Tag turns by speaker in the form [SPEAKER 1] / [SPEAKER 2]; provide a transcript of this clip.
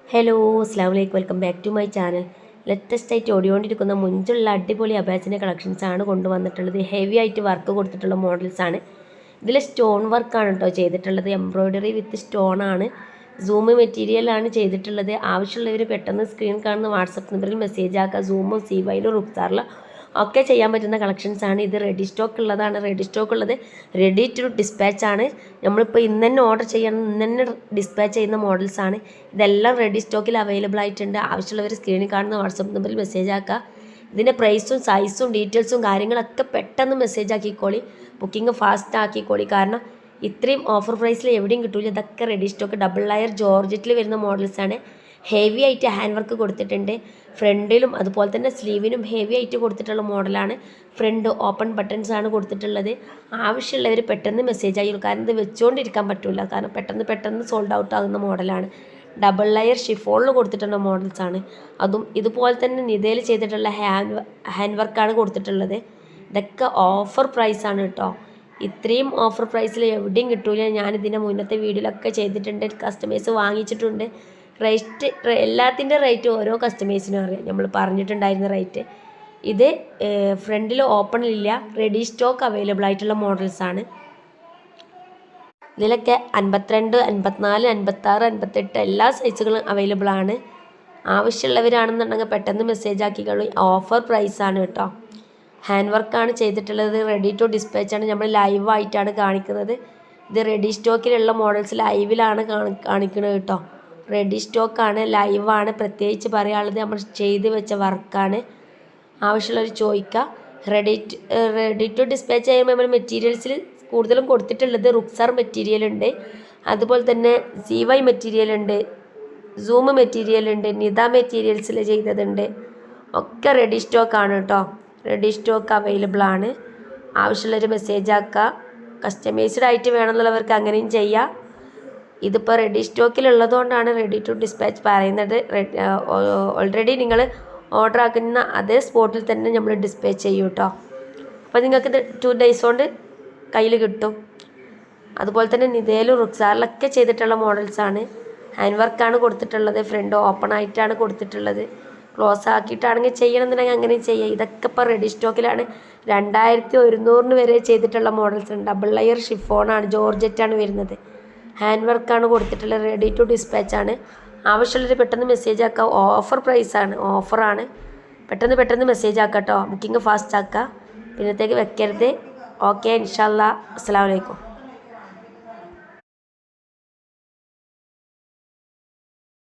[SPEAKER 1] Hello അസ്സാം വലൈക്കും welcome back to my channel. Latest ആയിട്ട് ഓടിക്കൊണ്ടിരിക്കുന്ന മുഞ്ചുള്ള അടിപൊളി അബാച്ചിൻ്റെ കളക്ഷൻസാണ് കൊണ്ടുവന്നിട്ടുള്ളത്. ഹെവി ആയിട്ട് വർക്ക് കൊടുത്തിട്ടുള്ള മോഡൽസാണ്. ഇതിൽ സ്റ്റോൺ വർക്കാണ് കേട്ടോ ചെയ്തിട്ടുള്ളത്. എംബ്രോയ്ഡറി വിത്ത് സ്റ്റോൺ ആണ്. സൂം മെറ്റീരിയലാണ് ചെയ്തിട്ടുള്ളത്. ആവശ്യമുള്ളവർ പെട്ടെന്ന് സ്ക്രീൻ കാണുന്ന വാട്സപ്പ് നമ്പറിൽ മെസ്സേജ് ആക്കുക. സൂമോ സീവൈലോ റുക്സാറിലോ ഒക്കെ ചെയ്യാൻ പറ്റുന്ന കളക്ഷൻസാണ്. ഇത് റെഡി സ്റ്റോക്ക് ഉള്ളതാണ്. റെഡി സ്റ്റോക്ക് ഉള്ളത് റെഡി ടു ഡിസ്പാച്ച് ആണ്. നമ്മളിപ്പോൾ ഇന്ന് തന്നെ ഓർഡർ ചെയ്യണം, ഇന്ന് തന്നെ ഡിസ്പാച്ച് ചെയ്യുന്ന മോഡൽസാണ്. ഇതെല്ലാം റെഡി സ്റ്റോക്കിൽ അവൈലബിൾ ആയിട്ടുണ്ട്. ആവശ്യമുള്ളവർ സ്ക്രീനിൽ കാണുന്ന വാട്സപ്പ് നമ്പറിൽ മെസ്സേജ് ആക്കുക. ഇതിൻ്റെ പ്രൈസും സൈസും ഡീറ്റെയിൽസും കാര്യങ്ങളൊക്കെ പെട്ടെന്ന് മെസ്സേജ് ആക്കിക്കോളി. ബുക്കിംഗ് ഫാസ്റ്റ് ആക്കിക്കോളി. കാരണം ഇത്രയും ഓഫർ പ്രൈസിൽ എവിടെയും കിട്ടില്ല. ഇതൊക്കെ റെഡി സ്റ്റോക്ക് ഡബിൾ ലെയർ ജോർജറ്റിൽ വരുന്ന മോഡൽസാണ്. ഹെവി ആയിട്ട് ഹാൻഡ് വർക്ക് കൊടുത്തിട്ടുണ്ട്. ഫ്രണ്ടിലും അതുപോലെ തന്നെ സ്ലീവിനും ഹെവി ആയിട്ട് കൊടുത്തിട്ടുള്ള മോഡലാണ്. ഫ്രണ്ട് ഓപ്പൺ ബട്ടൺസ് ആണ് കൊടുത്തിട്ടുള്ളത്. ആവശ്യമുള്ളവർ പെട്ടെന്ന് മെസ്സേജ് ആയി. കാരണം ഇത് വെച്ചുകൊണ്ടിരിക്കാൻ പറ്റില്ല. കാരണം പെട്ടെന്ന് സോൾഡ് ഔട്ട് ആകുന്ന മോഡലാണ്. ഡബിൾ ലെയർ ഷിഫോണിൽ കൊടുത്തിട്ടുള്ള മോഡൽസാണ്. അതും ഇതുപോലെ തന്നെ നിതയിൽ ചെയ്തിട്ടുള്ള ഹാൻഡ് വർക്കാണ് കൊടുത്തിട്ടുള്ളത്. ഇതൊക്കെ ഓഫർ പ്രൈസാണ് കേട്ടോ. ഇത്രയും ഓഫർ പ്രൈസിൽ എവിടെയും കിട്ടൂല. ഞാനിതിൻ്റെ മുന്നത്തെ വീഡിയോയിലൊക്കെ ചെയ്തിട്ടുണ്ട്. കസ്റ്റമേഴ്സ് വാങ്ങിച്ചിട്ടുണ്ട്. റേറ്റ് എല്ലാത്തിൻ്റെ റേറ്റ് ഓരോ കസ്റ്റമേഴ്സിനും അറിയാം. നമ്മൾ പറഞ്ഞിട്ടുണ്ടായിരുന്ന റേറ്റ്. ഇത് ഫ്രണ്ടിൽ ഓപ്പണില്ല. റെഡി സ്റ്റോക്ക് അവൈലബിൾ ആയിട്ടുള്ള മോഡൽസാണ്. ഇതിലൊക്കെ 52, 54, 56, 58 എല്ലാ സൈസുകളും അവൈലബിൾ ആണ്. ആവശ്യമുള്ളവരാണെന്നുണ്ടെങ്കിൽ പെട്ടെന്ന് മെസ്സേജ് ആക്കിക്കോളൂ. ഓഫർ പ്രൈസാണ് കേട്ടോ. ഹാൻഡ് വർക്കാണ് ചെയ്തിട്ടുള്ളത്. റെഡി ടു ഡിസ്പാച്ചാണ്. നമ്മൾ ലൈവായിട്ടാണ് കാണിക്കുന്നത്. ഇത് റെഡി സ്റ്റോക്കിലുള്ള മോഡൽസ് ലൈവിലാണ് കാണിക്കുന്നത് കേട്ടോ. റെഡി സ്റ്റോക്കാണ്, ലൈവാണ്. പ്രത്യേകിച്ച് പറയാനുള്ളത് നമ്മൾ ചെയ്ത് വെച്ച വർക്കാണ്. ആവശ്യമുള്ളവർ ചോദിക്കുക. റെഡി ടു ഡിസ്പാച്ച് ചെയ്യുമ്പോൾ നമ്മൾ മെറ്റീരിയൽസിൽ കൂടുതലും കൊടുത്തിട്ടുള്ളത് റുക്സാർ മെറ്റീരിയൽ ഉണ്ട്, അതുപോലെ തന്നെ CY മെറ്റീരിയൽ ഉണ്ട്, സൂം മെറ്റീരിയൽ ഉണ്ട്, നിത മെറ്റീരിയൽസിൽ ചെയ്തതുണ്ട്. ഒക്കെ റെഡി സ്റ്റോക്കാണ് കേട്ടോ. റെഡി സ്റ്റോക്ക് അവൈലബിൾ ആണ്. ആവശ്യമുള്ളൊരു മെസ്സേജ് ആക്കുക. കസ്റ്റമൈസ്ഡ് ആയിട്ട് വേണമെന്നുള്ളവർക്ക് അങ്ങനെയും ചെയ്യാം. ഇതിപ്പോൾ റെഡി സ്റ്റോക്കിലുള്ളതുകൊണ്ടാണ് റെഡി ടു ഡിസ്പാച്ച് പറയുന്നത്. ഓൾറെഡി നിങ്ങൾ ഓർഡർ ആക്കുന്ന അതേ സ്പോട്ടിൽ തന്നെ നമ്മൾ ഡിസ്പാച്ച് ചെയ്യും കേട്ടോ. അപ്പോൾ നിങ്ങൾക്ക് ഇത് 2 days കൊണ്ട് കയ്യിൽ കിട്ടും. അതുപോലെ തന്നെ നിതയിലും റുക്സാറിലൊക്കെ ചെയ്തിട്ടുള്ള മോഡൽസാണ്. ഹാൻഡ് വർക്കാണ് കൊടുത്തിട്ടുള്ളത്. ഫ്രണ്ട് ഓപ്പൺ ആയിട്ടാണ് കൊടുത്തിട്ടുള്ളത്. ക്ലോസ് ആക്കിയിട്ടാണെങ്കിൽ ചെയ്യണമെന്നുണ്ടെങ്കിൽ അങ്ങനെ ചെയ്യാം. ഇതൊക്കെ ഇപ്പോൾ റെഡി സ്റ്റോക്കിലാണ്. 2100 വരെ ചെയ്തിട്ടുള്ള മോഡൽസ് ഉണ്ട്. ഡബിൾ ലെയർ ഷിഫോണാണ്, ജോർജറ്റാണ് വരുന്നത്. ഹാൻഡ് വർക്കാണ് കൊടുത്തിട്ടുള്ളത്. റെഡി ടു ഡിസ്പാച്ചാണ്. ആവശ്യമുള്ളവർ പെട്ടെന്ന് മെസ്സേജ് ആക്കുക. ഓഫർ പ്രൈസാണ്, ഓഫറാണ്. പെട്ടെന്ന് മെസ്സേജ് ആക്കുക കേട്ടോ. ബുക്കിംഗ് ഫാസ്റ്റ് ആക്കുക. പിന്നത്തേക്ക് വെക്കരുത്. ഓക്കെ, ഇൻഷാ അല്ലാ. അസ്സലാമു അലൈക്കും.